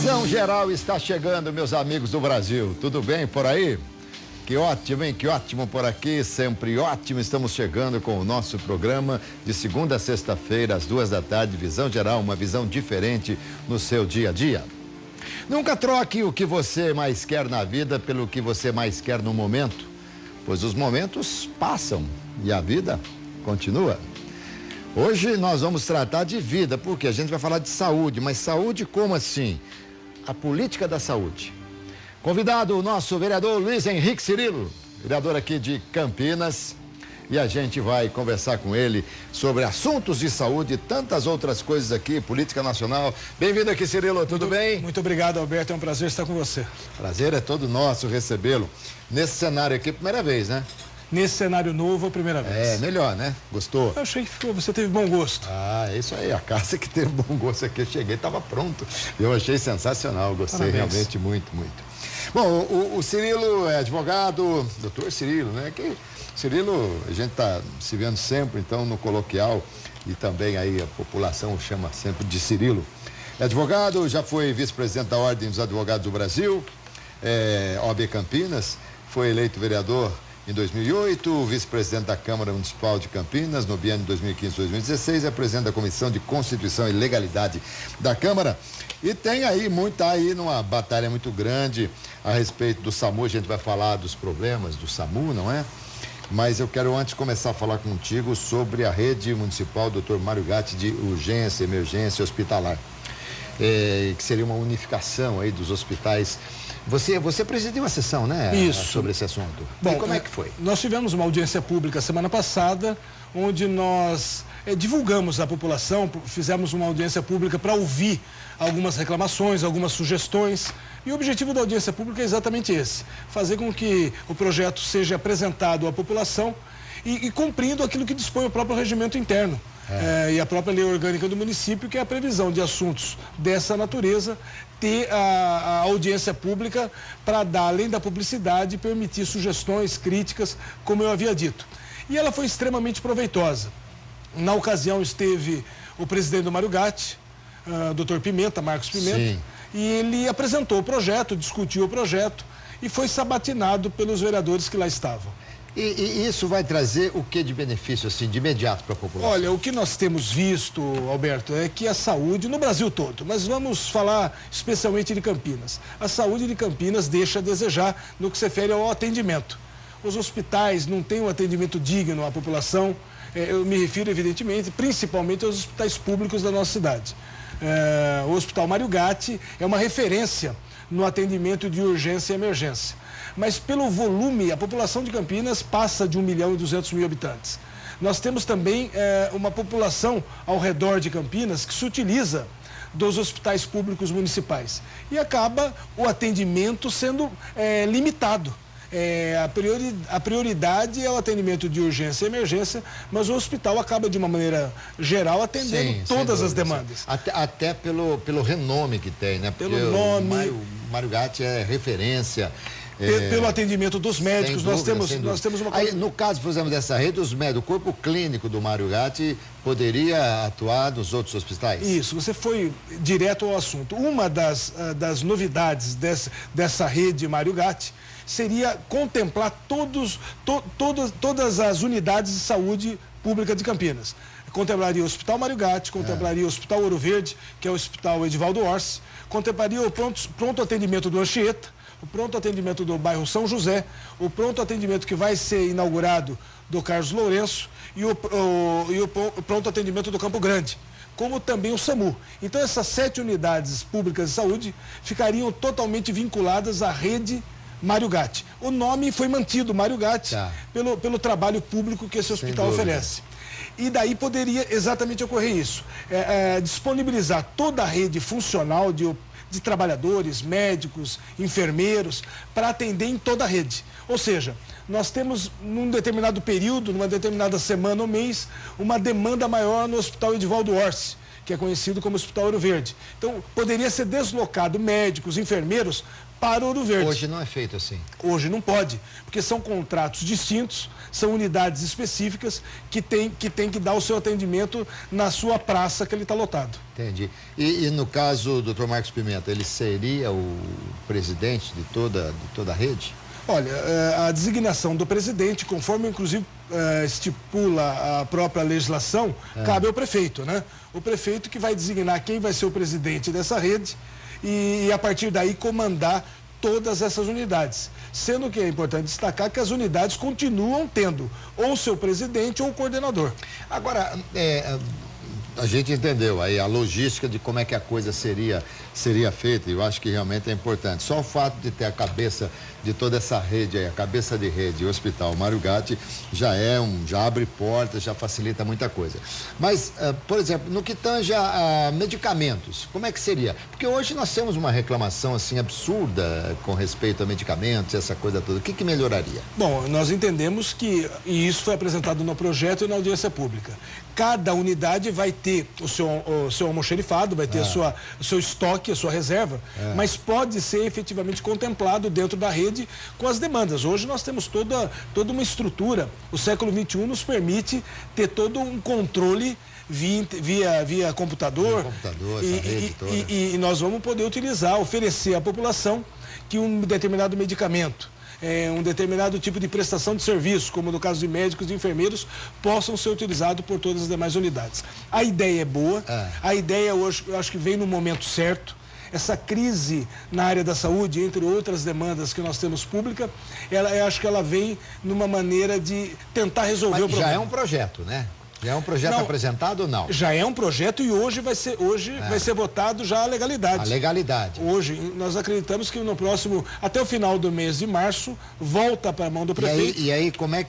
Visão Geral está chegando, meus amigos do Brasil. Tudo bem por aí? Que ótimo, hein? Que ótimo por aqui, sempre ótimo. Estamos chegando com o nosso programa de segunda a sexta-feira, às 14h, Visão Geral, uma visão diferente no seu dia a dia. Nunca troque o que você mais quer na vida pelo que você mais quer no momento, pois os momentos passam e a vida continua. Hoje nós vamos tratar de vida, porque a gente vai falar de saúde, mas saúde como assim? A política da saúde. Convidado o nosso vereador Luiz Henrique Cirilo, vereador aqui de Campinas, e a gente vai conversar com ele sobre assuntos de saúde e tantas outras coisas aqui, política nacional. Bem-vindo aqui, Cirilo, tudo bem? Muito obrigado, Alberto, é um prazer estar com você. Prazer é todo nosso recebê-lo. Nesse cenário aqui, primeira vez, né? Nesse cenário novo, a primeira vez. É, melhor, né? Gostou? Eu achei que você teve bom gosto. Ah, é isso aí, a casa que teve bom gosto aqui, eu cheguei, estava pronto. Eu achei sensacional, gostei. Parabéns. Realmente muito, muito. Bom, o Cirilo é advogado, doutor Cirilo, né? Que Cirilo, a gente está se vendo sempre, então, no coloquial, e também aí a população chama sempre de Cirilo. É advogado, já foi vice-presidente da Ordem dos Advogados do Brasil, OAB Campinas, foi eleito vereador em 2008, vice-presidente da Câmara Municipal de Campinas, no biênio 2015-2016, é presidente da Comissão de Constituição e Legalidade da Câmara. E tem aí, numa batalha muito grande a respeito do SAMU. A gente vai falar dos problemas do SAMU, não é? Mas eu quero antes começar a falar contigo sobre a rede municipal Dr. Mário Gatti de urgência, emergência hospitalar. Que seria uma unificação aí dos hospitais. Você presidiu a sessão, né? Isso. Sobre esse assunto. Bom, e como é que foi? Nós tivemos uma audiência pública semana passada, onde nós divulgamos à população, fizemos uma audiência pública para ouvir algumas reclamações, algumas sugestões. E o objetivo da audiência pública é exatamente esse: fazer com que o projeto seja apresentado à população e cumprindo aquilo que dispõe o próprio regimento interno. E a própria lei orgânica do município, que é a previsão de assuntos dessa natureza, ter a audiência pública para dar, além da publicidade, permitir sugestões, críticas, como eu havia dito. E ela foi extremamente proveitosa. Na ocasião esteve o presidente do Mário Gatti, Dr. Pimenta, Marcos Pimenta. Sim. E ele apresentou o projeto, discutiu o projeto e foi sabatinado pelos vereadores que lá estavam. E isso vai trazer o que de benefício, assim, de imediato para a população? Olha, o que nós temos visto, Alberto, é que a saúde, no Brasil todo, mas vamos falar especialmente de Campinas, a saúde de Campinas deixa a desejar no que se refere ao atendimento. Os hospitais não têm um atendimento digno à população, eu me refiro, evidentemente, principalmente aos hospitais públicos da nossa cidade. O Hospital Mário Gatti é uma referência no atendimento de urgência e emergência. Mas pelo volume, a população de Campinas passa de 1.200.000 habitantes. Nós temos também uma população ao redor de Campinas que se utiliza dos hospitais públicos municipais. E acaba o atendimento sendo limitado. A prioridade é o atendimento de urgência e emergência, mas o hospital acaba, de uma maneira geral, atendendo todas as demandas. Até pelo renome que tem, né? Pelo nome. O Mário Gatti é referência. Pelo atendimento dos médicos, dúvida, nós temos uma... Aí, no caso, por exemplo, dessa rede, o corpo clínico do Mário Gatti poderia atuar nos outros hospitais? Isso, você foi direto ao assunto. Uma das novidades dessa rede Mário Gatti seria contemplar todas as unidades de saúde pública de Campinas. Contemplaria o Hospital Mário Gatti, contemplaria o Hospital Ouro Verde, que é o Hospital Edivaldo Orsi, contemplaria o pronto atendimento do Anchieta, o pronto atendimento do bairro São José, o pronto atendimento que vai ser inaugurado do Carlos Lourenço e o pronto atendimento do Campo Grande, como também o SAMU. Então essas 7 unidades públicas de saúde ficariam totalmente vinculadas à rede Mário Gatti. O nome foi mantido, Mário Gatti, pelo trabalho público que esse hospital oferece. E daí poderia exatamente ocorrer isso, disponibilizar toda a rede funcional de trabalhadores, médicos, enfermeiros, para atender em toda a rede. Ou seja, nós temos, num determinado período, numa determinada semana ou mês, uma demanda maior no Hospital Edivaldo Orsi, que é conhecido como Hospital Ouro Verde. Então, poderia ser deslocado médicos, enfermeiros, para Ouro Verde. Hoje não é feito assim. Hoje não pode, porque são contratos distintos, são unidades específicas que tem que dar o seu atendimento na sua praça que ele está lotado. Entendi. E no caso, doutor Marcos Pimenta, ele seria o presidente de toda a rede? Olha, a designação do presidente, conforme inclusive estipula a própria legislação, cabe ao prefeito, né? O prefeito que vai designar quem vai ser o presidente dessa rede e a partir daí comandar todas essas unidades. Sendo que é importante destacar que as unidades continuam tendo ou seu presidente ou coordenador. Agora, a gente entendeu aí a logística de como é que a coisa seria feita, e eu acho que realmente é importante. Só o fato de ter a cabeça de toda essa rede aí, a cabeça de rede, o Hospital Mário Gatti, já abre portas, já facilita muita coisa. Mas, por exemplo, no que tange a medicamentos, como é que seria? Porque hoje nós temos uma reclamação assim absurda com respeito a medicamentos, essa coisa toda. O que melhoraria? Bom, nós entendemos que, e isso foi apresentado no projeto e na audiência pública, cada unidade vai ter o seu almoxerifado, vai ter o seu estoque, a sua reserva, mas pode ser efetivamente contemplado dentro da rede com as demandas. Hoje nós temos toda uma estrutura. O século XXI nos permite ter todo um controle via computador. Essa rede toda. E nós vamos poder oferecer à população que um determinado medicamento, um determinado tipo de prestação de serviço, como no caso de médicos e enfermeiros, possam ser utilizados por todas as demais unidades. A ideia é boa, a ideia hoje eu acho que vem no momento certo. Essa crise na área da saúde, entre outras demandas que nós temos pública, eu acho que ela vem numa maneira de tentar resolver o problema. Já é um projeto, né? Já é um projeto apresentado ou não? Já é um projeto e hoje vai ser votado já a legalidade. A legalidade. Hoje, nós acreditamos que no próximo, até o final do mês de março, volta para a mão do prefeito. E aí como é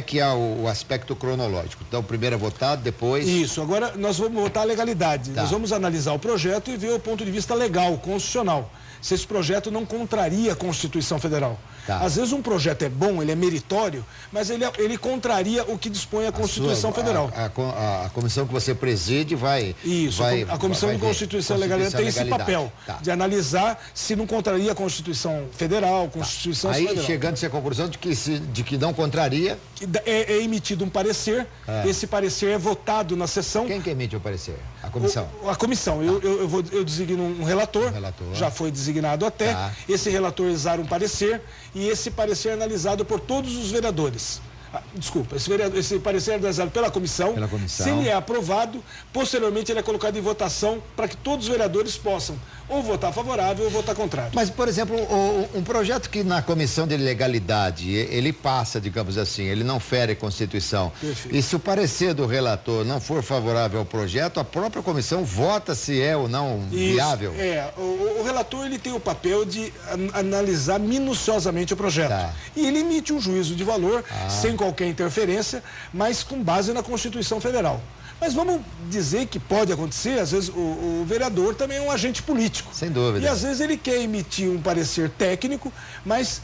que é o aspecto cronológico? Então, primeiro é votado, depois... Isso, agora nós vamos votar a legalidade. Nós vamos analisar o projeto e ver o ponto de vista legal, constitucional. Se esse projeto não contraria a Constituição Federal. Às vezes um projeto é bom, ele é meritório, mas ele contraria o que dispõe a Constituição Federal. A comissão que você preside vai... Isso, a Comissão de Constituição e Legalidade tem esse papel de analisar se não contraria a Constituição Federal, Constituição Federal. Aí, chegando-se à conclusão de que não contraria... É emitido um parecer, esse parecer é votado na sessão... Quem que emite o parecer? A comissão? A comissão. Eu designo um relator, já foi designado até, esse relator exara um parecer e esse parecer é analisado por todos os vereadores. Desculpa, esse parecer é analisado pela comissão. Se ele é aprovado, posteriormente ele é colocado em votação para que todos os vereadores possam ou votar favorável ou votar contrário. Mas, por exemplo, um projeto que na comissão de legalidade ele passa, digamos assim, ele não fere a Constituição. Perfeito. E se o parecer do relator não for favorável ao projeto, a própria comissão vota se é ou não viável? O relator ele tem o papel de analisar minuciosamente o projeto. E ele emite um juízo de valor sem qualquer interferência, mas com base na Constituição Federal. Mas vamos dizer que pode acontecer, às vezes o vereador também é um agente político. Sem dúvida. E às vezes ele quer emitir um parecer técnico, mas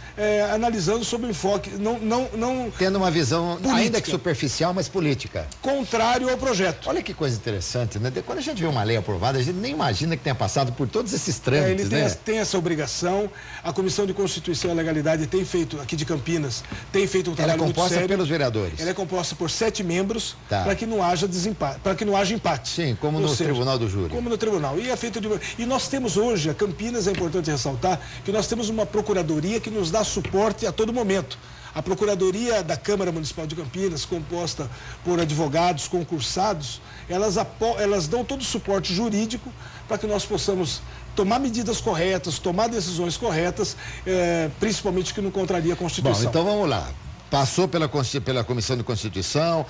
analisando sob enfoque, não tendo uma visão, política, ainda que superficial, mas política. Contrário ao projeto. Olha que coisa interessante, né? Quando a gente vê uma lei aprovada, a gente nem imagina que tenha passado por todos esses trâmites, ele tem essa obrigação. A Comissão de Constituição e Legalidade tem feito, aqui de Campinas, tem feito um trabalho muito sério. Ela é composta pelos vereadores? Ela é composta por 7 membros, para que não haja desempate, para que não haja empate. Sim, como no Tribunal do Júri. Como no Tribunal. E nós temos hoje, a Campinas, é importante ressaltar, que nós temos uma procuradoria que nos dá suporte a todo momento. A Procuradoria da Câmara Municipal de Campinas, composta por advogados concursados, elas dão todo o suporte jurídico para que nós possamos tomar medidas corretas, tomar decisões corretas, principalmente que não contraria a Constituição. Bom, então vamos lá. Passou pela Comissão de Constituição,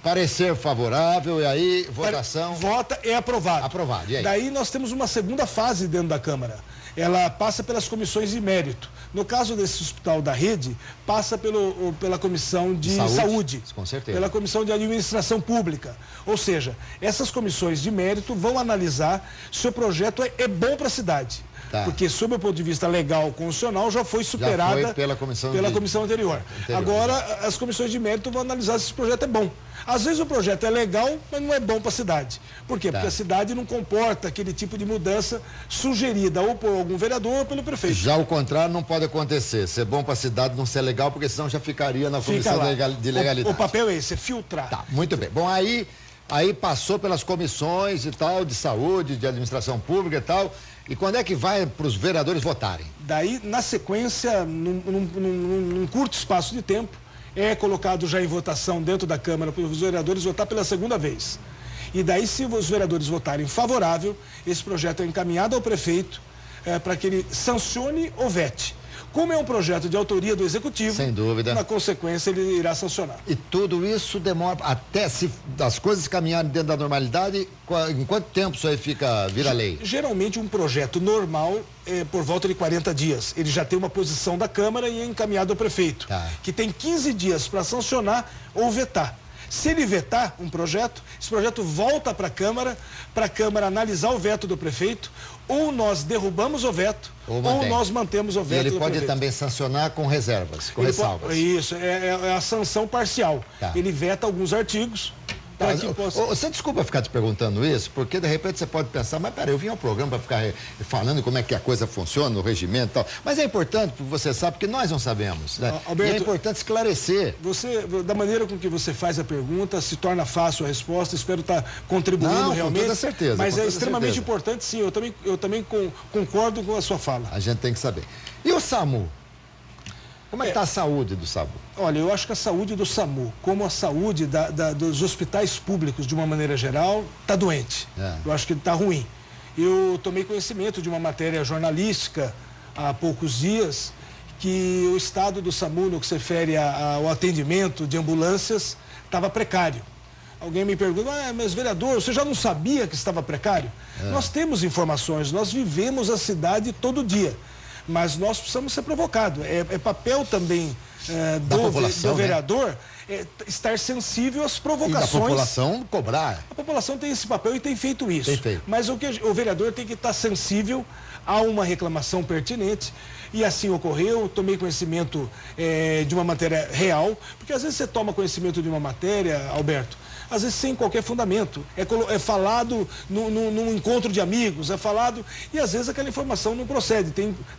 parecer favorável, e aí votação... Vota, é aprovado. Aprovado, e aí? Daí nós temos uma segunda fase dentro da Câmara. Ela passa pelas comissões de mérito. No caso desse hospital da rede, passa pela Comissão de Saúde, com certeza. Pela Comissão de Administração Pública. Ou seja, essas comissões de mérito vão analisar se o projeto é bom para a cidade. porque sob o ponto de vista legal, constitucional, já foi superada pela comissão anterior. Agora, as comissões de mérito vão analisar se esse projeto é bom. Às vezes o projeto é legal, mas não é bom para a cidade. Por quê? Porque a cidade não comporta aquele tipo de mudança sugerida ou por algum vereador ou pelo prefeito. Já o contrário não pode acontecer. Ser bom para a cidade não ser legal, porque senão já ficaria na comissão de legalidade. O papel é esse, é filtrar. Tá, muito bem. Bom, aí passou pelas comissões e tal, de saúde, de administração pública e tal. E quando é que vai para os vereadores votarem? Daí, na sequência, num curto espaço de tempo, é colocado já em votação dentro da Câmara para os vereadores votar pela segunda vez. E daí, se os vereadores votarem favorável, esse projeto é encaminhado ao prefeito para que ele sancione ou vete. Como é um projeto de autoria do Executivo, sem dúvida, na consequência ele irá sancionar. E tudo isso demora, até se as coisas caminharem dentro da normalidade, em quanto tempo isso aí vira lei? Geralmente um projeto normal é por volta de 40 dias. Ele já tem uma posição da Câmara e é encaminhado ao prefeito, que tem 15 dias para sancionar ou vetar. Se ele vetar um projeto, esse projeto volta para a Câmara analisar o veto do prefeito, ou nós derrubamos o veto, ou nós mantemos o veto do prefeito. E ele pode também sancionar com reservas, com ressalvas. Isso, é a sanção parcial. Ele veta alguns artigos. Você desculpa ficar te perguntando isso, porque de repente você pode pensar, mas peraí, eu vim ao programa para ficar falando como é que a coisa funciona, o regimento e tal. Mas é importante, porque você sabe, porque nós não sabemos, né? Alberto, e é importante esclarecer. Da maneira com que você faz a pergunta, se torna fácil a resposta, espero estar contribuindo realmente. Com toda certeza. Mas é extremamente importante, sim, eu também concordo com a sua fala. A gente tem que saber. E o SAMU? Como é que está a saúde do SAMU? Olha, eu acho que a saúde do SAMU, como a saúde dos hospitais públicos de uma maneira geral, está doente. Eu acho que está ruim. Eu tomei conhecimento de uma matéria jornalística há poucos dias que o estado do SAMU, no que se refere ao atendimento de ambulâncias, estava precário. Alguém me pergunta, mas vereador, você já não sabia que estava precário? Nós temos informações, nós vivemos a cidade todo dia. Mas nós precisamos ser provocados. É papel também do vereador estar sensível às provocações. E da população cobrar. A população tem esse papel e tem feito isso. Tem feito. Mas o vereador tem que estar sensível a uma reclamação pertinente. E assim ocorreu, tomei conhecimento de uma matéria real, porque às vezes você toma conhecimento de uma matéria, Alberto, às vezes sem qualquer fundamento. É falado num encontro de amigos, e às vezes aquela informação não procede.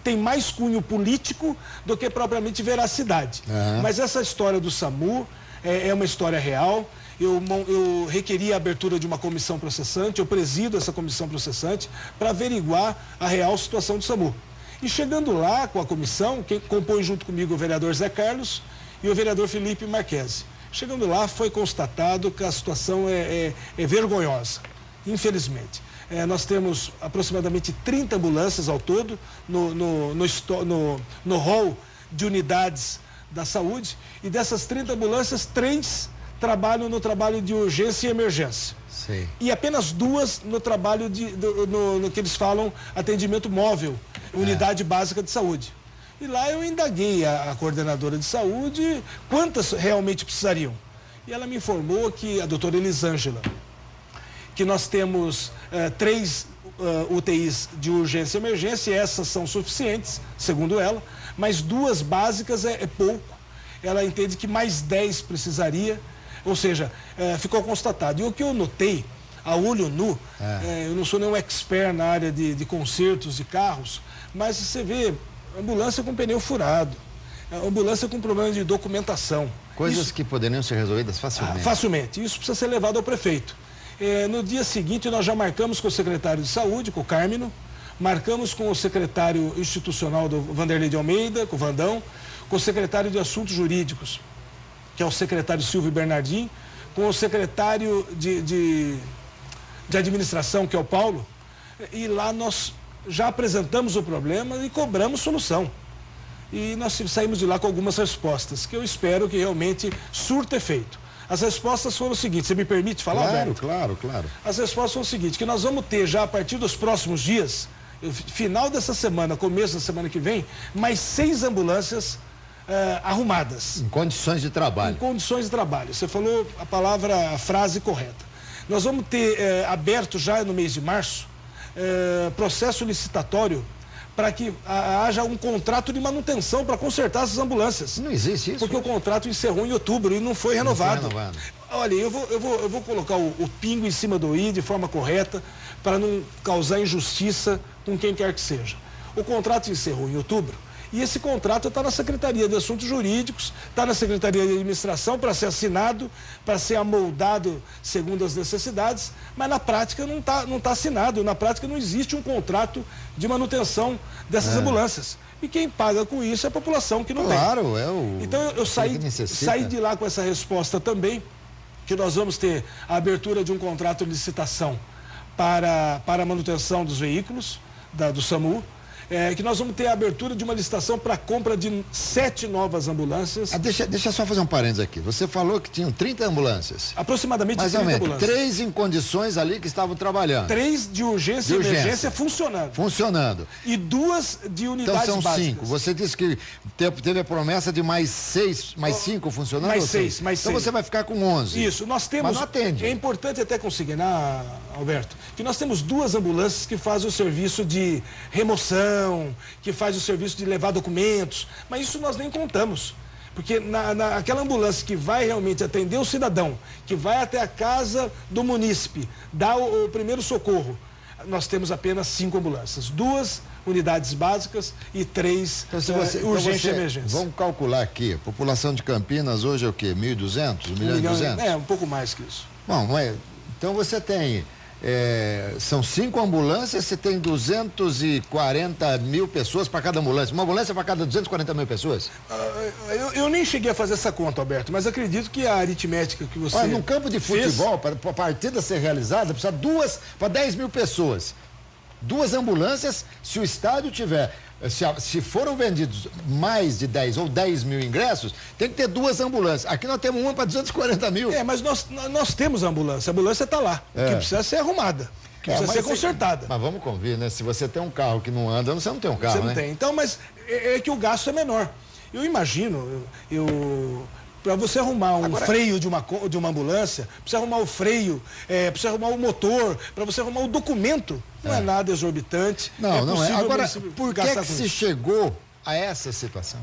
Tem mais cunho político do que propriamente veracidade. Mas essa história do SAMU é uma história real. Eu requeri a abertura de uma comissão processante, eu presido essa comissão processante para averiguar a real situação do SAMU. E chegando lá com a comissão, quem compõe junto comigo o vereador Zé Carlos e o vereador Felipe Marquesi. Chegando lá, foi constatado que a situação é vergonhosa, infelizmente. Nós temos aproximadamente 30 ambulâncias ao todo no hall de unidades da saúde, e dessas 30 ambulâncias, 3 trabalham no trabalho de urgência e emergência. Sim. E apenas 2 no trabalho no que eles falam atendimento móvel, unidade básica de saúde. E lá eu indaguei a coordenadora de saúde quantas realmente precisariam. E ela me informou que, a doutora Elisângela, que nós temos 3 UTIs de urgência e emergência, e essas são suficientes, segundo ela, mas 2 básicas é pouco. Ela entende que mais 10 precisaria, ou seja, ficou constatado. E o que eu notei, a olho nu, eu não sou nenhum expert na área de consertos de carros, mas você vê ambulância com pneu furado, ambulância com problema de documentação. Coisas que poderiam ser resolvidas facilmente. Facilmente. Isso precisa ser levado ao prefeito. No dia seguinte, nós já marcamos com o secretário de saúde, com o Cármino, marcamos com o secretário institucional do Vanderlei de Almeida, com o Vandão, com o secretário de assuntos jurídicos, que é o secretário Silvio Bernardim, com o secretário de administração, que é o Paulo, e lá nós já apresentamos o problema e cobramos solução. E nós saímos de lá com algumas respostas, que eu espero que realmente surta efeito. As respostas foram o seguinte, você me permite falar, Alberto? Claro. As respostas foram o seguinte, que nós vamos ter já a partir dos próximos dias, final dessa semana, começo da semana que vem, mais 6 ambulâncias arrumadas. Em condições de trabalho. Em condições de trabalho. Você falou a frase correta. Nós vamos ter aberto já no mês de março processo licitatório para que haja um contrato de manutenção para consertar essas ambulâncias. Não existe isso. Porque o contrato encerrou em outubro e não foi renovado. Olha, eu vou colocar o pingo em cima do i de forma correta para não causar injustiça com quem quer que seja. O contrato encerrou em outubro e esse contrato está na Secretaria de Assuntos Jurídicos, está na Secretaria de Administração para ser assinado, para ser amoldado segundo as necessidades, mas na prática não tá assinado, na prática não existe um contrato de manutenção dessas ambulâncias. E quem paga com isso é a população que não tem. Claro, é o... Então eu saí de lá com essa resposta também, que nós vamos ter a abertura de um contrato de licitação para a manutenção dos veículos do SAMU, que nós vamos ter a abertura de uma licitação para a compra de 7 novas ambulâncias. Deixa só fazer um parênteses aqui. Você falou que tinham 30 ambulâncias. Aproximadamente mais 30 ou menos, ambulâncias. 3 em condições ali que estavam trabalhando. 3 de urgência e emergência funcionando. E 2 de unidades então são básicas. 5. Você disse que teve a promessa de mais 5 funcionando? Mais 6. Então você vai ficar com 11. Isso, nós temos... Mas não atende. É importante até consignar, Alberto, que nós temos 2 ambulâncias que fazem o serviço de remoção, que faz o serviço de levar documentos, mas isso nós nem contamos. Porque aquela ambulância que vai realmente atender o cidadão, que vai até a casa do munícipe, dar o primeiro socorro, nós temos apenas 5 ambulâncias. 2 unidades básicas e 3 urgência e emergência. Vamos calcular aqui, a população de Campinas hoje é o quê? 1.200? 1.200.000? É, um pouco mais que isso. Bom, então você tem... são 5 ambulâncias, você tem 240 mil pessoas para cada ambulância. Uma ambulância para cada 240 mil pessoas? Eu nem cheguei a fazer essa conta, Alberto, mas acredito que a aritmética que você... Olha, num campo de futebol, para a partida ser realizada, precisa 2 para 10 mil pessoas. 2 ambulâncias, se o estádio tiver... Se foram vendidos mais de 10 ou 10 mil ingressos, tem que ter 2 ambulâncias. Aqui nós temos uma para 240 mil. Mas nós temos a ambulância está lá, que precisa ser arrumada, que precisa ser consertada. Mas vamos convir, né? Se você tem um carro que não anda, você não tem um carro, você não tem. Então, mas é que o gasto é menor. Eu imagino, para você arrumar freio de uma ambulância, precisa arrumar o freio, precisa arrumar o motor, para você arrumar o documento. Não é nada exorbitante. Não é. Agora, por que se chegou a essa situação?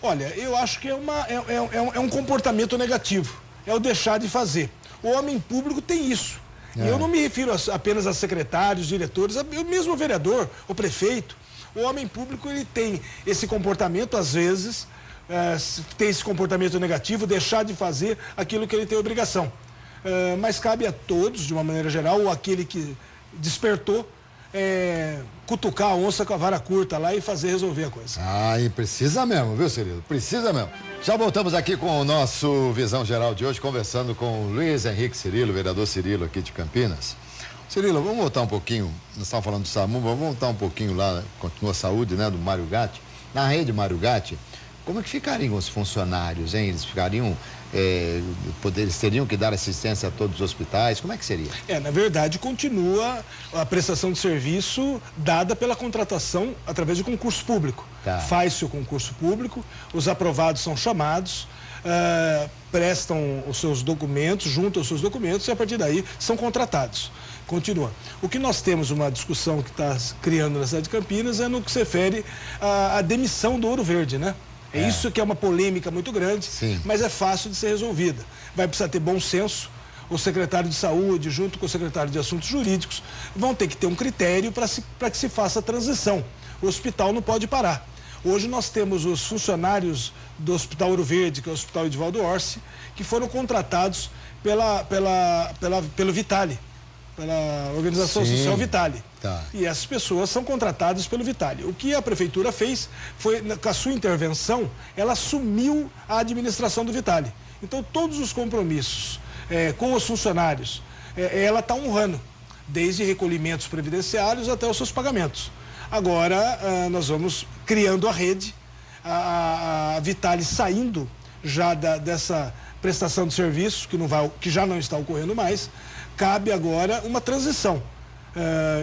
Olha, eu acho que é um comportamento negativo. É o deixar de fazer. O homem público tem isso. E eu não me refiro apenas a secretários, diretores, mesmo o vereador, o prefeito. O homem público, ele tem esse comportamento, às vezes, tem esse comportamento negativo, deixar de fazer aquilo que ele tem obrigação. Mas cabe a todos, de uma maneira geral, ou aquele que despertou, cutucar a onça com a vara curta lá e resolver a coisa. E precisa mesmo, viu, Cirilo? Precisa mesmo. Já voltamos aqui com o nosso Visão Geral de hoje, conversando com o Luiz Henrique Cirilo, vereador Cirilo aqui de Campinas. Cirilo, vamos voltar um pouquinho, nós estávamos falando do SAMU, vamos voltar um pouquinho lá, continua a saúde, né, do Mário Gatti. Na rede Mário Gatti, como é que ficariam os funcionários, hein? Eles ficariam, eles teriam que dar assistência a todos os hospitais? Como é que seria? Na verdade, continua a prestação de serviço dada pela contratação através de concurso público. Faz-se o concurso público, os aprovados são chamados, prestam os seus documentos, juntam os seus documentos e a partir daí são contratados. Continua. O que nós temos uma discussão que está criando na cidade de Campinas é no que se refere à demissão do Ouro Verde, né? Isso que é uma polêmica muito grande, mas é fácil de ser resolvida. Vai precisar ter bom senso. O secretário de Saúde, junto com o secretário de Assuntos Jurídicos, vão ter que ter um critério para que se faça a transição. O hospital não pode parar. Hoje nós temos os funcionários do Hospital Ouro Verde, que é o Hospital Edivaldo Orsi, que foram contratados pelo Vitale, pela Organização Social Vitale. E essas pessoas são contratadas pelo Vitale. O que a prefeitura fez foi, com a sua intervenção, ela assumiu a administração do Vitale. Então, todos os compromissos com os funcionários, ela está honrando, desde recolhimentos previdenciários até os seus pagamentos. Agora, nós vamos criando a rede, a Vitale saindo já dessa prestação de serviço, que já não está ocorrendo mais. Cabe agora uma transição.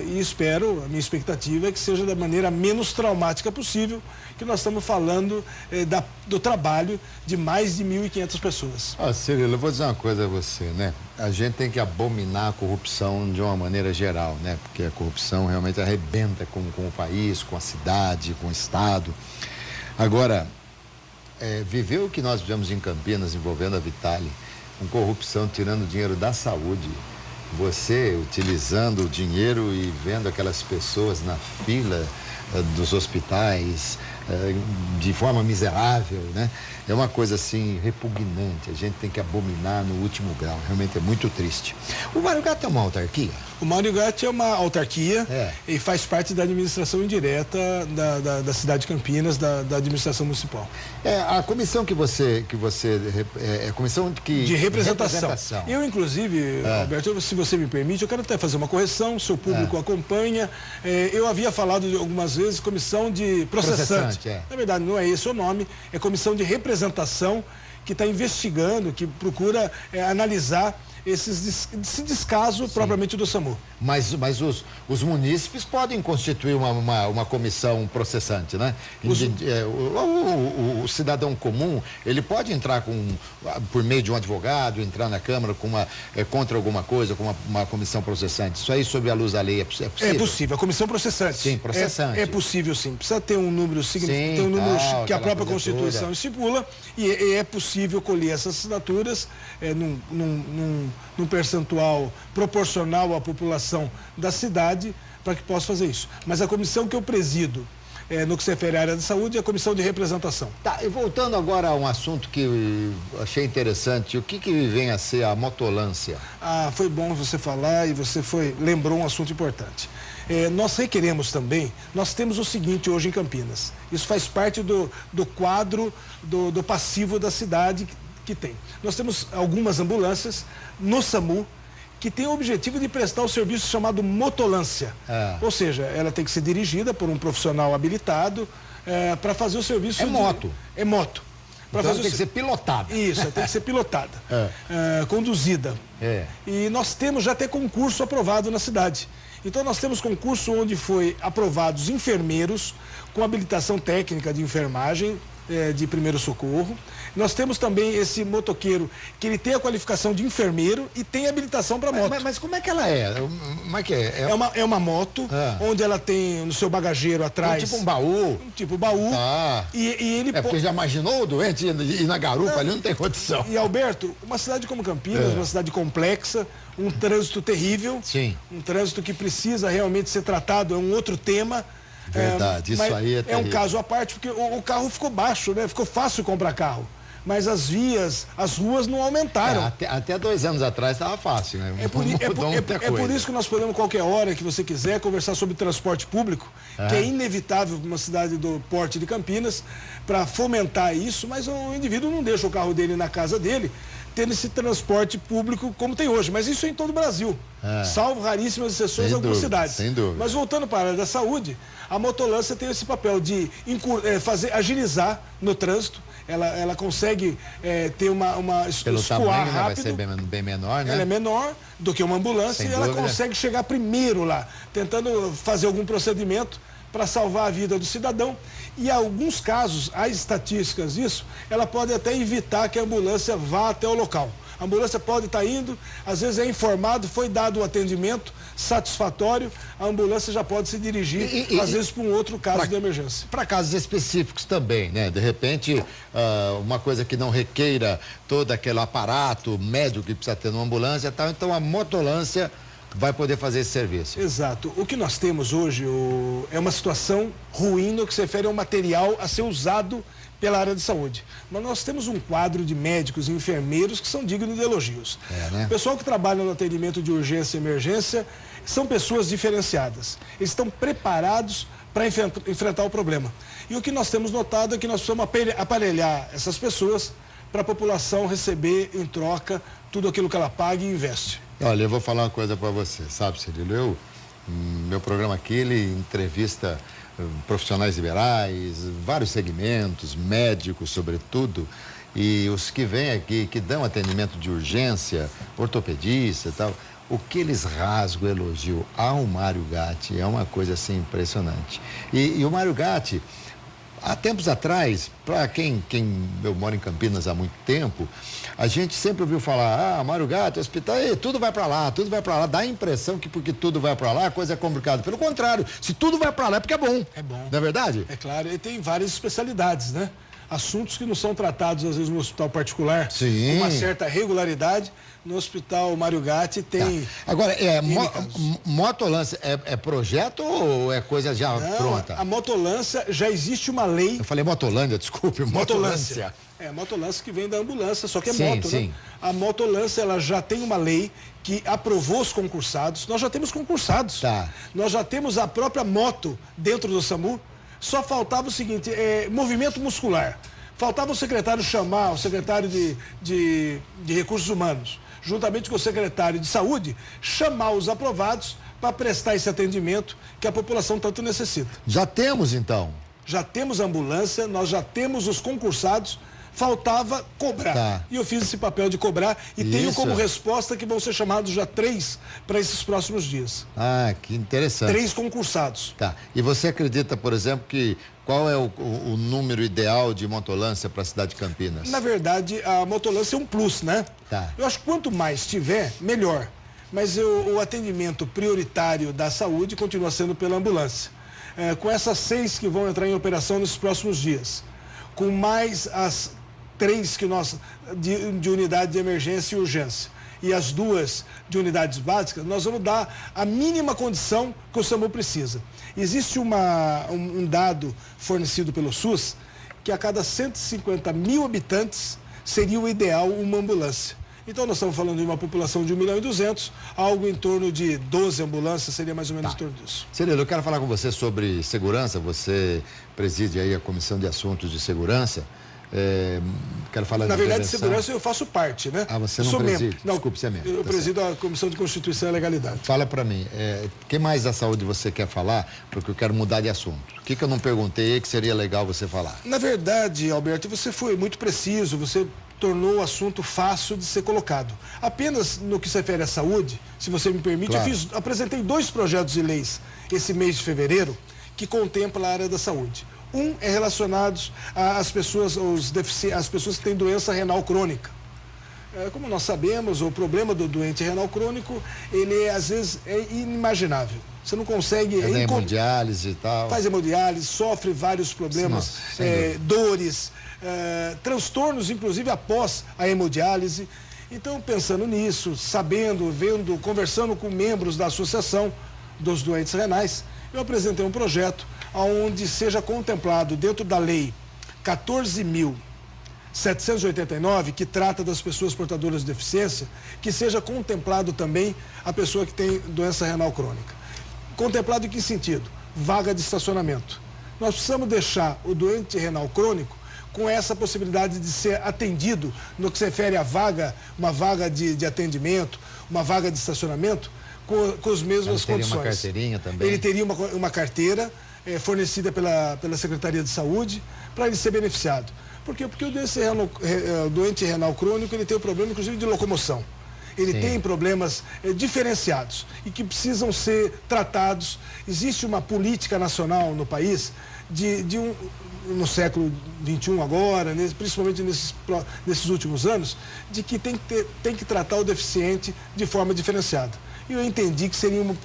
e espero, a minha expectativa é que seja da maneira menos traumática possível, que nós estamos falando do trabalho de mais de 1.500 pessoas. Cirilo, eu vou dizer uma coisa a você, né? A gente tem que abominar a corrupção de uma maneira geral, né? Porque a corrupção realmente arrebenta com o país, com a cidade, com o estado. Agora, viver o que nós vivemos em Campinas envolvendo a Vitale, com corrupção, tirando dinheiro da saúde, você utilizando o dinheiro e vendo aquelas pessoas na fila dos hospitais de forma miserável, né? É uma coisa assim repugnante, a gente tem que abominar no último grau, realmente é muito triste. O Mário Gato é uma autarquia? O Mário Gato é uma autarquia e faz parte da administração indireta da cidade de Campinas, da administração municipal. A comissão que você é a comissão de representação. Eu, inclusive, Alberto, se você me permite, eu quero até fazer uma correção, o seu público acompanha. Eu havia falado algumas vezes comissão de processante. Na verdade, não é esse o nome, é comissão de representação que está investigando, que procura analisar esse descaso propriamente do SAMU. Mas os munícipes podem constituir uma comissão processante, né? O cidadão comum, ele pode entrar por meio de um advogado, entrar na Câmara contra alguma coisa, com uma comissão processante. Isso aí, sob a luz da lei, é possível? É possível, a comissão processante. Sim, processante. É possível, sim. Precisa ter um número significativo, tem um número que a própria Constituição estipula, e é possível colher essas assinaturas num percentual proporcional à população da cidade para que possa fazer isso. Mas a comissão que eu presido no que se refere à área da saúde é a comissão de representação. Tá, e voltando agora a um assunto que eu achei interessante, o que vem a ser a motolância? Foi bom você falar e você lembrou um assunto importante. Nós requeremos também, nós temos o seguinte hoje em Campinas, isso faz parte do quadro do passivo da cidade que tem. Nós temos algumas ambulâncias no SAMU que tem o objetivo de prestar o serviço chamado motolância. Ou seja, ela tem que ser dirigida por um profissional habilitado para fazer o serviço. É moto. É moto. Então tem que ser pilotada. Isso, tem que ser pilotada. Conduzida. E nós temos já até concurso aprovado na cidade. Então nós temos concurso onde foi aprovados enfermeiros com habilitação técnica de enfermagem, de primeiro socorro. Nós temos também esse motoqueiro que ele tem a qualificação de enfermeiro e tem habilitação para moto. Mas como é que ela é? Como é que é? É uma moto onde ela tem no seu bagageiro atrás. Tipo um baú. Tipo baú. E ele porque já imaginou o doente ir na garupa ali, não tem condição. E Alberto, uma cidade como Campinas, uma cidade complexa, um trânsito terrível. Sim. Um trânsito que precisa realmente ser tratado, é um outro tema. Verdade, isso aí é terrível. É um caso à parte, porque o carro ficou baixo, né? Ficou fácil comprar carro. Mas as vias, as ruas não aumentaram. Até 2 anos atrás estava fácil, né? É por isso que nós podemos, qualquer hora que você quiser, conversar sobre transporte público, que é inevitável para uma cidade do porte de Campinas, para fomentar isso, mas o indivíduo não deixa o carro dele na casa dele, tendo esse transporte público como tem hoje. Mas isso é em todo o Brasil, salvo raríssimas exceções em algumas cidades. Sem dúvida. Mas voltando para a área da saúde, a motolância tem esse papel de agilizar no trânsito. Ela consegue ter pelo escoar tamanho, rápido. Vai ser bem menor, né? Ela é menor do que uma ambulância e ela consegue chegar primeiro lá, tentando fazer algum procedimento para salvar a vida do cidadão. E em alguns casos, há estatísticas disso, ela pode até evitar que a ambulância vá até o local. A ambulância pode estar indo, às vezes é informado, foi dado um atendimento satisfatório, a ambulância já pode se dirigir, às vezes, para um outro caso de emergência. Para casos específicos também, né? De repente, uma coisa que não requeira todo aquele aparato médico que precisa ter numa ambulância e tal, então a motolância vai poder fazer esse serviço. Exato. O que nós temos hoje é uma situação ruim no que se refere ao material a ser usado pela área de saúde. Mas nós temos um quadro de médicos e enfermeiros que são dignos de elogios. Né? O pessoal que trabalha no atendimento de urgência e emergência são pessoas diferenciadas. Eles estão preparados para enfrentar o problema. E o que nós temos notado é que nós precisamos aparelhar essas pessoas para a população receber em troca tudo aquilo que ela paga e investe. Olha, eu vou falar uma coisa para você, sabe, Cirilo? Meu programa aqui, ele entrevista profissionais liberais, vários segmentos, médicos sobretudo, e os que vêm aqui, que dão atendimento de urgência, ortopedista e tal, o que eles rasgam elogio ao Mário Gatti é uma coisa assim impressionante. E o Mário Gatti, há tempos atrás, para quem eu moro em Campinas há muito tempo, a gente sempre ouviu falar, Mário Gatti, hospital, tudo vai para lá, dá a impressão que porque tudo vai para lá, a coisa é complicada. Pelo contrário, se tudo vai para lá é porque é bom. É bom. Não é verdade? É claro, ele tem várias especialidades, né? Assuntos que não são tratados, às vezes, no hospital particular, Sim, com uma certa regularidade. No hospital Mário Gatti tem... Tá. Agora, motolância é projeto ou é coisa já pronta? A motolância, já existe uma lei... Eu falei motolândia, desculpe, motolância. Motolância que vem da ambulância, só que é sim, moto, sim. Né? A motolância, ela já tem uma lei que aprovou os concursados. Nós já temos concursados. Tá. Nós já temos a própria moto dentro do SAMU. Só faltava o seguinte, movimento muscular. Faltava o secretário chamar, o secretário de Recursos Humanos, juntamente com o secretário de Saúde, chamar os aprovados para prestar esse atendimento que a população tanto necessita. Já temos, então? Já temos ambulância, nós já temos os concursados, faltava cobrar. Tá. E eu fiz esse papel de cobrar e tenho como resposta que vão ser chamados já 3 para esses próximos dias. Que interessante. 3 concursados. Tá. E você acredita, por exemplo, que qual é o número ideal de motolância para a cidade de Campinas? Na verdade, a motolância é um plus, né? Tá. Eu acho que quanto mais tiver, melhor. Mas o atendimento prioritário da saúde continua sendo pela ambulância. Com essas 6 que vão entrar em operação nesses próximos dias, com mais as 3 que nós de unidade de emergência e urgência e as 2 de unidades básicas, nós vamos dar a mínima condição que o SAMU precisa. Existe um dado fornecido pelo SUS que a cada 150 mil habitantes seria o ideal uma ambulância. Então nós estamos falando de uma população de 1.200.000, algo em torno de 12 ambulâncias, seria mais ou menos em torno disso. Cirilo, eu quero falar com você sobre segurança, você preside aí a Comissão de Assuntos de Segurança. Quero falar Na verdade, de segurança eu faço parte, né? Você não preside? Não, desculpe, você é membro. Eu presido a Comissão de Constituição e Legalidade. Fala para mim, o que mais da saúde você quer falar? Porque eu quero mudar de assunto. O que eu não perguntei que seria legal você falar? Na verdade, Alberto, você foi muito preciso, você tornou o assunto fácil de ser colocado. Apenas no que se refere à saúde, se você me permite, claro. Eu apresentei 2 projetos de leis esse mês de fevereiro que contemplam a área da saúde. Um é relacionado às pessoas, às pessoas que têm doença renal crônica. Como nós sabemos, o problema do doente renal crônico, ele às vezes é inimaginável. Você não consegue... hemodiálise e tal. Faz hemodiálise, sofre vários problemas, dores, transtornos, inclusive após a hemodiálise. Então, pensando nisso, sabendo, vendo, conversando com membros da Associação dos Doentes Renais, eu apresentei um projeto onde seja contemplado dentro da lei 14.789, que trata das pessoas portadoras de deficiência, que seja contemplado também a pessoa que tem doença renal crônica. Contemplado em que sentido? Vaga de estacionamento. Nós precisamos deixar o doente renal crônico com essa possibilidade de ser atendido no que se refere à vaga, uma vaga de atendimento, uma vaga de estacionamento, com as mesmas condições. Ele teria uma carteirinha também? Ele teria uma carteira fornecida pela Secretaria de Saúde para ele ser beneficiado. Por quê? Porque o doente renal crônico, ele tem o problema, inclusive, de locomoção. Ele tem problemas diferenciados e que precisam ser tratados. Existe uma política nacional no país no século XXI agora, principalmente nesses últimos anos, de que tem que tratar o deficiente de forma diferenciada. E eu entendi que seria um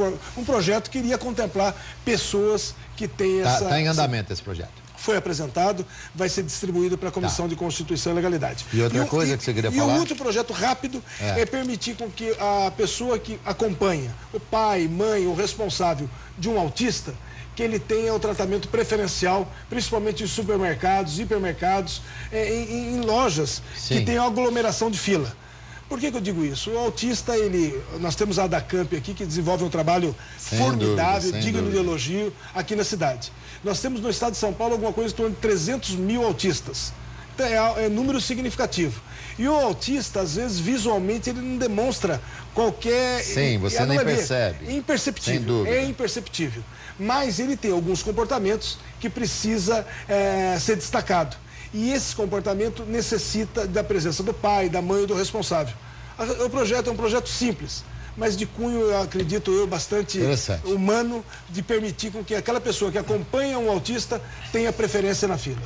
projeto que iria contemplar pessoas que têm essa... Está em andamento esse projeto. Foi apresentado, vai ser distribuído para a Comissão de Constituição e Legalidade. E outra coisa que você queria falar? E um outro projeto rápido é permitir com que a pessoa que acompanha, o pai, mãe, o responsável de um autista, que ele tenha o tratamento preferencial, principalmente em supermercados, hipermercados, em lojas que tenham aglomeração de fila. Por que eu digo isso? O autista, nós temos a Adacamp aqui, que desenvolve um trabalho formidável, digno de elogio, aqui na cidade. Nós temos no estado de São Paulo alguma coisa em torno de 300 mil autistas. Então, é número significativo. E o autista, às vezes, visualmente, ele não demonstra qualquer... Sim, você nem percebe. É imperceptível. Sem dúvida. É imperceptível. Mas ele tem alguns comportamentos que precisa ser destacado. E esse comportamento necessita da presença do pai, da mãe ou do responsável. O projeto é um projeto simples, mas de cunho, eu acredito eu, bastante humano, de permitir com que aquela pessoa que acompanha um autista tenha preferência na fila.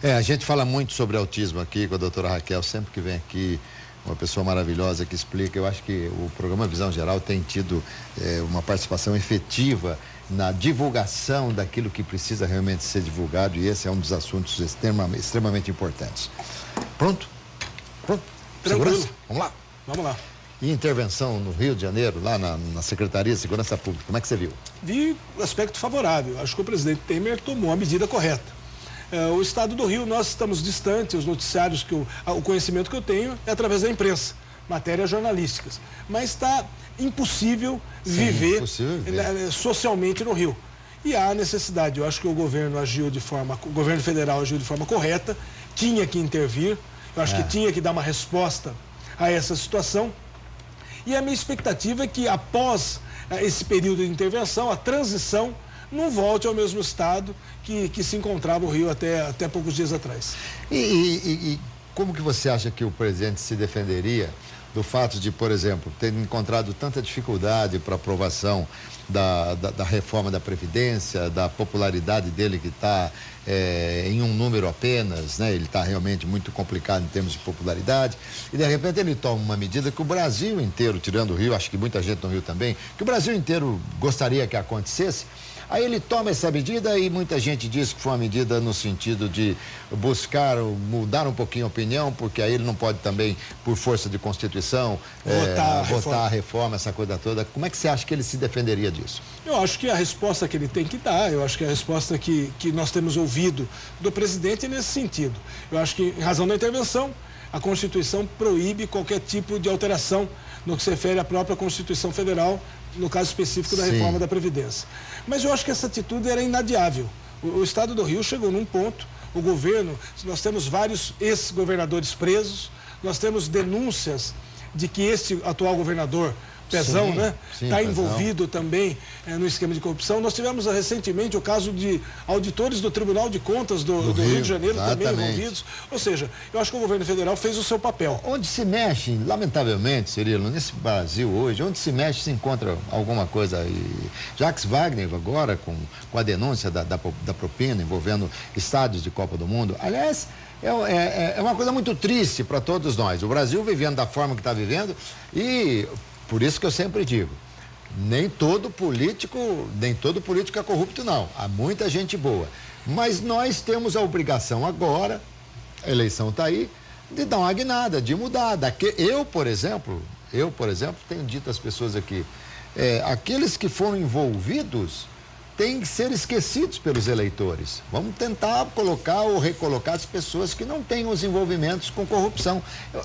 A gente fala muito sobre autismo aqui com a doutora Raquel, sempre que vem aqui, uma pessoa maravilhosa que explica. Eu acho que o programa Visão Geral tem tido uma participação efetiva na divulgação daquilo que precisa realmente ser divulgado, e esse é um dos assuntos extremamente importantes. Pronto? Pronto? Segurança? Vamos lá? Vamos lá. E intervenção no Rio de Janeiro, lá na Secretaria de Segurança Pública, como é que você viu? Vi o aspecto favorável. Acho que o presidente Temer tomou a medida correta. O estado do Rio, nós estamos distantes, os noticiários, o conhecimento que eu tenho é através da imprensa, matérias jornalísticas. Mas está impossível viver socialmente no Rio. E há necessidade. Eu acho que o governo federal agiu de forma correta, tinha que intervir, eu acho que tinha que dar uma resposta a essa situação. E a minha expectativa é que após esse período de intervenção, a transição não volte ao mesmo estado que se encontrava o Rio até poucos dias atrás. E como que você acha que o presidente se defenderia do fato de, por exemplo, ter encontrado tanta dificuldade para aprovação da reforma da Previdência, da popularidade dele que está em um número apenas, né? Ele está realmente muito complicado em termos de popularidade, e de repente ele toma uma medida que o Brasil inteiro, tirando o Rio, acho que muita gente no Rio também, que o Brasil inteiro gostaria que acontecesse. Aí ele toma essa medida e muita gente diz que foi uma medida no sentido de mudar um pouquinho a opinião, porque aí ele não pode também, por força de Constituição, votar a reforma, essa coisa toda. Como é que você acha que ele se defenderia disso? Eu acho que a resposta que ele tem que dar, eu acho que a resposta que nós temos ouvido do presidente é nesse sentido. Eu acho que, em razão da intervenção, a Constituição proíbe qualquer tipo de alteração no que se refere à própria Constituição Federal, no caso específico da reforma da Previdência. Mas eu acho que essa atitude era inadiável. O estado do Rio chegou num ponto, o governo, nós temos vários ex-governadores presos, nós temos denúncias de que este atual governador, Pezão, né? Está envolvido também no esquema de corrupção. Nós tivemos recentemente o caso de auditores do Tribunal de Contas do Rio de Janeiro também envolvidos. Ou seja, eu acho que o governo federal fez o seu papel. Onde se mexe, lamentavelmente, Cirilo, nesse Brasil hoje, onde se mexe se encontra alguma coisa. E Jacques Wagner agora com a denúncia da propina envolvendo estádios de Copa do Mundo. Aliás, é uma coisa muito triste para todos nós. O Brasil vivendo da forma que está vivendo, e por isso que eu sempre digo, nem todo político é corrupto, não. Há muita gente boa. Mas nós temos a obrigação agora, a eleição está aí, de dar uma guinada, de mudar. Eu, por exemplo, tenho dito às pessoas aqui, aqueles que foram envolvidos têm que ser esquecidos pelos eleitores. Vamos tentar colocar ou recolocar as pessoas que não têm os envolvimentos com corrupção.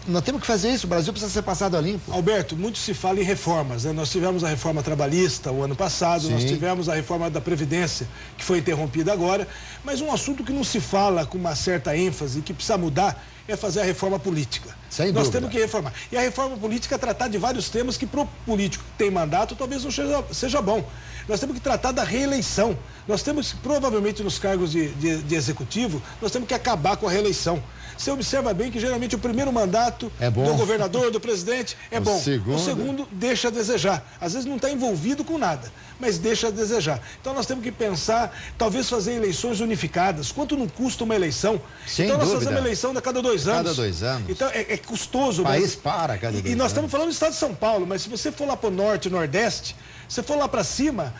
Nós temos que fazer isso, o Brasil precisa ser passado a limpo. Alberto, muito se fala em reformas, né? Nós tivemos a reforma trabalhista o ano passado, nós tivemos a reforma da Previdência, que foi interrompida agora, mas um assunto que não se fala com uma certa ênfase, que precisa mudar, é fazer a reforma política. Sem Nós dúvida. temos que reformar. E a reforma política é tratar de vários temas que para o político que tem mandato talvez não seja bom. Nós temos que tratar da reeleição. Nós temos, provavelmente, nos cargos de executivo, nós temos que acabar com a reeleição. Você observa bem que geralmente o primeiro mandato do governador, do presidente, é bom. O segundo deixa a desejar. Às vezes não está envolvido com nada, mas deixa a desejar. Então nós temos que pensar, talvez fazer eleições unificadas. Quanto não custa uma eleição? Então nós fazemos eleição a cada 2 anos. Cada 2 anos. Então é custoso. O país para cada 2 anos. E nós estamos falando do estado de São Paulo, mas se você for lá para o norte, nordeste, se for lá para cima,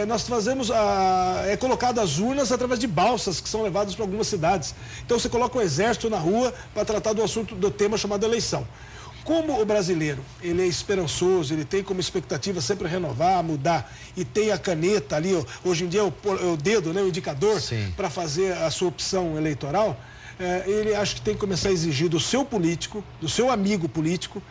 nós fazemos, colocado as urnas através de balsas que são levadas para algumas cidades. Então você coloca o exército na rua para tratar do assunto, do tema chamado eleição. Como o brasileiro, ele é esperançoso, ele tem como expectativa sempre renovar, mudar, e tem a caneta ali, hoje em dia é o dedo, né, o indicador, para fazer a sua opção eleitoral, ele acho que tem que começar a exigir do seu político, do seu amigo político,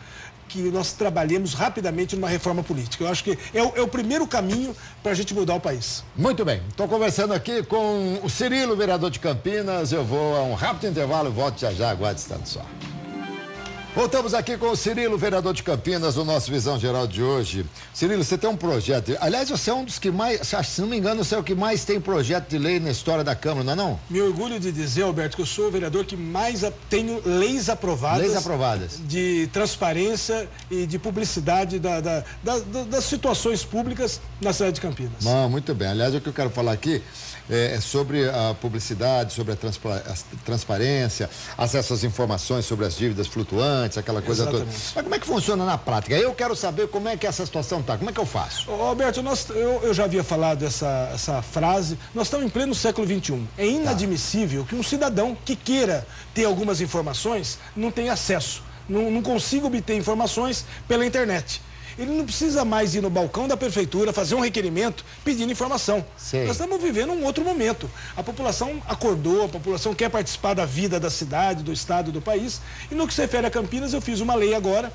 que nós trabalhemos rapidamente numa reforma política. Eu acho que é o primeiro caminho para a gente mudar o país. Muito bem. Estou conversando aqui com o Cirilo, vereador de Campinas. Eu vou a um rápido intervalo e volto já já. Aguarde, estando só. Voltamos aqui com o Cirilo, vereador de Campinas, no nosso Visão Geral de hoje. Cirilo, você tem um projeto. Aliás, você é um dos que mais, se não me engano, você é o que mais tem projeto de lei na história da Câmara, não é não? Me orgulho de dizer, Alberto, que eu sou o vereador que mais tenho leis aprovadas. Leis aprovadas. De transparência e de publicidade das situações públicas na cidade de Campinas. Muito bem. Aliás, o que eu quero falar aqui é sobre a publicidade, sobre a transparência, acesso às informações sobre as dívidas flutuantes, aquela coisa toda. Mas como é que funciona na prática? Eu quero saber como é que essa situação está, como é que eu faço? Alberto, eu já havia falado essa frase, nós estamos em pleno século XXI. É inadmissível que um cidadão que queira ter algumas informações não tenha acesso, não consiga obter informações pela internet. Ele não precisa mais ir no balcão da prefeitura, fazer um requerimento pedindo informação. Sei. Nós estamos vivendo um outro momento. A população acordou, a população quer participar da vida da cidade, do estado, do país. E no que se refere a Campinas, eu fiz uma lei agora,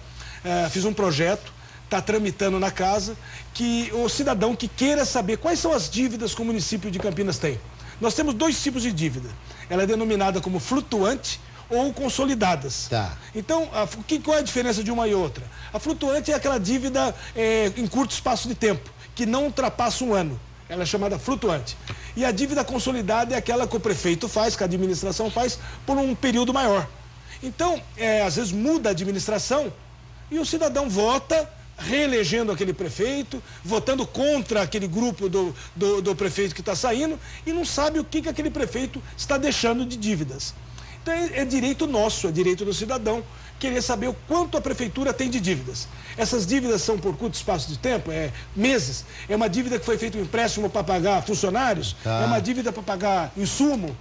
fiz um projeto, está tramitando na casa, que o cidadão que queira saber quais são as dívidas que o município de Campinas tem. Nós temos dois tipos de dívida. Ela é denominada como flutuante ou consolidadas. Tá. Então, qual é a diferença de uma e outra? A flutuante é aquela dívida em curto espaço de tempo, que não ultrapassa um ano. Ela é chamada flutuante. E a dívida consolidada é aquela que o prefeito faz, que a administração faz, por um período maior. Então, às vezes muda a administração e o cidadão vota reelegendo aquele prefeito, votando contra aquele grupo do prefeito que está saindo e não sabe o que aquele prefeito está deixando de dívidas. Então é direito nosso, é direito do cidadão querer saber o quanto a prefeitura tem de dívidas. Essas dívidas são por curto espaço de tempo, meses. É uma dívida que foi feito um empréstimo para pagar funcionários, é uma dívida para pagar insumo.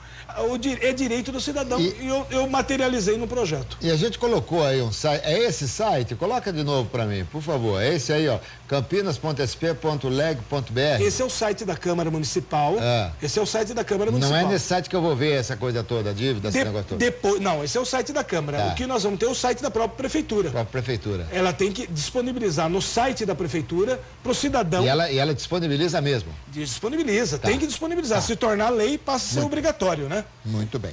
É direito do cidadão e eu materializei no projeto. E a gente colocou aí um site, é esse site? Coloca de novo para mim, por favor. É esse aí, ó, campinas.sp.leg.br. Esse é o site da Câmara Municipal. Esse é o site da Câmara Municipal. Não é nesse site que eu vou ver essa coisa toda, a dívida, esse negócio todo. Não, esse é o site da Câmara. O que nós vamos ter é o site da própria Prefeitura. Ela tem que disponibilizar no site da Prefeitura para o cidadão. E ela disponibiliza mesmo? Disponibiliza, tem que disponibilizar. Se tornar lei, passa a ser obrigatório, né? Muito bem.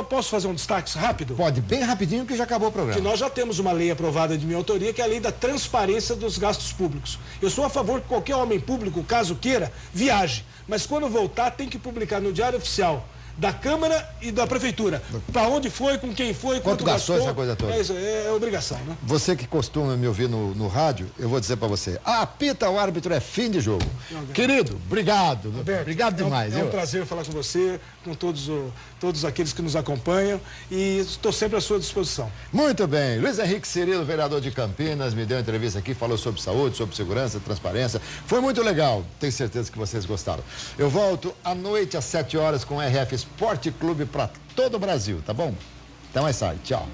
Posso fazer um destaque rápido? Pode, bem rapidinho que já acabou o programa. Que nós já temos uma lei aprovada de minha autoria, que é a lei da transparência dos gastos públicos. Eu sou a favor que qualquer homem público, caso queira, viaje. Mas quando voltar, tem que publicar no Diário Oficial da Câmara e da Prefeitura. Para onde foi, com quem foi, quanto gastou. Essa coisa toda. É isso, é obrigação, né? Você que costuma me ouvir no rádio, eu vou dizer para você, apita o árbitro, é fim de jogo. Querido, obrigado. Alberto, obrigado demais. É um prazer falar com você, com todos aqueles que nos acompanham e estou sempre à sua disposição. Muito bem. Luiz Henrique Cirilo, vereador de Campinas, me deu uma entrevista aqui, falou sobre saúde, sobre segurança, transparência. Foi muito legal. Tenho certeza que vocês gostaram. Eu volto à noite às 7 horas com o RF Esporte Clube para todo o Brasil, tá bom? Até mais tarde. Tchau.